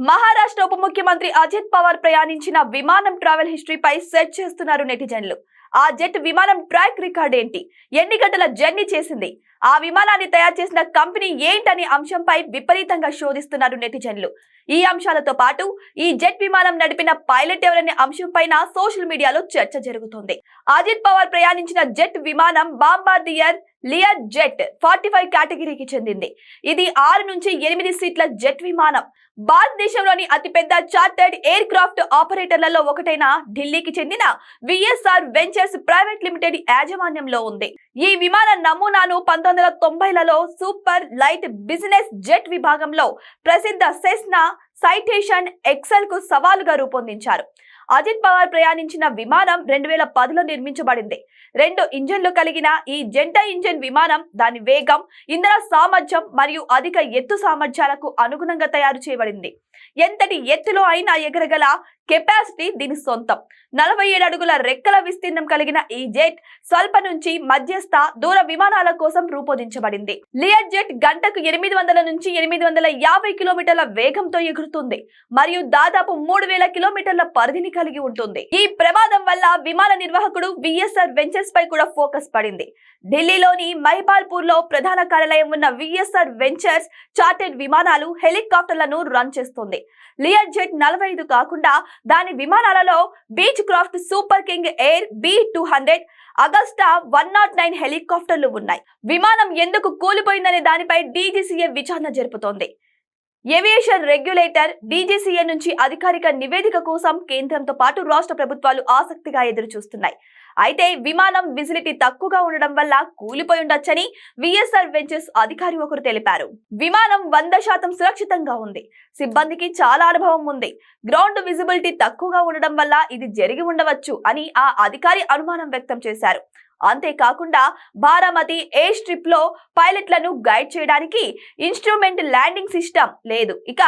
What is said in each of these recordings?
మహారాష్ట్ర ఉప ముఖ్యమంత్రి అజిత్ పవార్ ప్రయాణించిన విమానం ట్రావెల్ హిస్టరీపై సెర్చ్ చేస్తున్నారు నెటిజన్లు. ఆ జెట్ విమానం ట్రాక్ రికార్డ్ ఏంటి, ఎన్ని గంటల జర్నీ చేసింది, ఆ విమానాన్ని తయారు చేసిన కంపెనీ ఏంటనే అంశంపై విపరీతంగా శోధిస్తున్నారు నెటిజన్లు. ఈ అంశాలతో పాటు ఈ జెట్ విమానం నడిపిన పైలట్ ఎవరనే అంశంపైన సోషల్ మీడియాలో చర్చ జరుగుతోంది. అజిత్ పవార్ ప్రయాణించిన జెట్ విమానం బాంబార్డియర్ లియర్ జెట్ 45 కేటగిరీకి చెందింది. ఇది 6 నుంచి 8 సీట్ల జెట్ విమానం. భారతదేశంలోని అతిపెద్ద చార్టర్డ్ ఎయిర్ క్రాఫ్ట్ ఆపరేటర్లలో ఒకటైన ఢిల్లీకి చెందిన విఎస్ఆర్ వెంచర్స్ ప్రైవేట్ లిమిటెడ్ యాజమాన్యంలో ఉంది. ఈ విమాన నమూనాను 1990లలో సూపర్ లైట్ బిజినెస్ జెట్ విభాగంలో ప్రసిద్ధ సెస్నా సైటేషన్ ఎక్సెల్ కు సవాలుగా రూపొందించారు. అజిత్ పవార్ ప్రయాణించిన విమానం 2010లో నిర్మించబడింది. 2 ఇంజన్లు కలిగిన ఈ జంట ఇంజన్ విమానం దాని వేగం, ఇంధన సామర్థ్యం మరియు అధిక ఎత్తు సామర్థ్యాలకు అనుగుణంగా తయారు చేయబడింది. ఎంతటి ఎత్తులో అయినా ఎగరగల కెపాసిటీ దీని సొంతం. 47 అడుగుల రెక్కల విస్తీర్ణం కలిగిన ఈ జెట్ స్వల్ప నుంచి మధ్యస్థ దూర విమానాల కోసం రూపొందించబడింది. లియర్ జెట్ గంటకు 800 నుంచి 850 కిలోమీటర్ల వేగంతో ఎగురుతుంది మరియు దాదాపు 3000 కిలోమీటర్ల పరిధిని కలిగి ఉంటుంది. ఈ ప్రమాదం వల్ల విమాన నిర్వాహకుడు విఎస్ఆర్ వెంచర్స్ పై కూడా ఫోకస్ పడింది. ఢిల్లీలోని మహిపాల్పూర్ లో ప్రధాన కార్యాలయం ఉన్న విఎస్ఆర్ వెంచర్స్ చార్టెడ్ విమానాలు, హెలికాప్టర్లను రన్ చేస్తుంది. లియర్ జెట్ 45 కాకుండా దాని విమానాలలో Beechcraft Super King Air B200, Agusta 109 హెలికాప్టర్లు ఉన్నాయి. విమానం ఎందుకు కూలిపోయిందనే దానిపై DGCA విచారణ జరుపుతోంది. ఏవియేషన్ రెగ్యులేటర్ DGCA నుంచి అధికారిక నివేదిక కోసం కేంద్రంతో పాటు రాష్ట్ర ప్రభుత్వాలు ఆసక్తిగా ఎదురు చూస్తున్నాయి. అయితే విమానం విజిలిటీ తక్కువగా ఉండడం వల్ల కూలిపోయి ఉండొచ్చని విఎస్ఆర్ వెంచర్స్ అధికారి ఒకరు తెలిపారు. విమానం 100% సురక్షితంగా ఉంది. సిబ్బందికి చాలా అనుభవం ఉంది. గ్రౌండ్ విజిబిలిటీ తక్కువగా ఉండడం వల్ల ఇది జరిగి ఉండవచ్చు అని ఆ అధికారి అనుమానం వ్యక్తం చేశారు. అంతేకాకుండా బారామతి ఎయిర్ స్ట్రిప్ లో పైలట్లను గైడ్ చేయడానికి ఇన్స్ట్రుమెంట్ ల్యాండింగ్ సిస్టమ్ లేదు. ఇక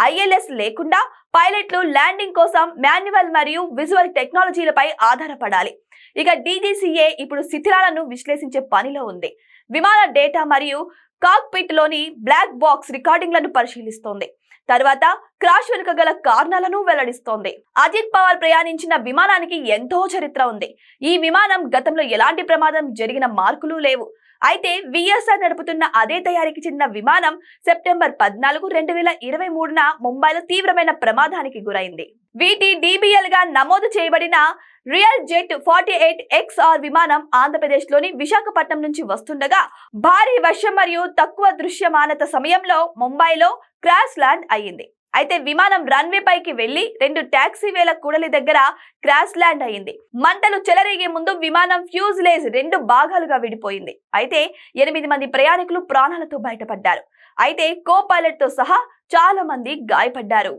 ILS లేకుండా పైలట్లు ల్యాండింగ్ కోసం మాన్యువల్ మరియు విజువల్ టెక్నాలజీలపై ఆధారపడాలి. ఇక DGCA ఇప్పుడు శిథిలాలను విశ్లేషించే పనిలో ఉంది. విమాన డేటా మరియు కాక్పిట్ లోని బ్లాక్ బాక్స్ రికార్డింగ్లను పరిశీలిస్తోంది. తర్వాత క్రాష్ వెనుక గల కారణాలను వెల్లడిస్తోంది. అజిత్ పవార్ ప్రయాణించిన విమానానికి ఎంతో చరిత్ర ఉంది. ఈ విమానం గతంలో ఎలాంటి ప్రమాదం జరిగిన మార్కులు లేవు. అయితే విఎస్ఆర్ నడుపుతున్న అదే తయారీకి చెందిన విమానం సెప్టెంబర్ 14, 2023న ముంబైలో తీవ్రమైన ప్రమాదానికి గురైంది. VTDBL గా నమోదు చేయబడిన రియల్ జెట్ 48XR విమానం ఆంధ్రప్రదేశ్లోని విశాఖపట్నం నుంచి వస్తుండగా భారీ వర్షం మరియు తక్కువ దృశ్యమానత సమయంలో ముంబైలో క్రాష్ ల్యాండ్ అయ్యింది. అయితే విమానం రన్వే పైకి వెళ్లి 2 టాక్సీవేల కూడలి దగ్గర క్రాష్ ల్యాండ్ అయ్యింది. మంటలు చెలరేగే ముందు విమానం ఫ్యూజ్లేజ్ 2 భాగాలుగా విడిపోయింది. అయితే 8 మంది ప్రయాణికులు ప్రాణాలతో బయటపడ్డారు. అయితే కో పైలట్ తో సహా చాలా మంది గాయపడ్డారు.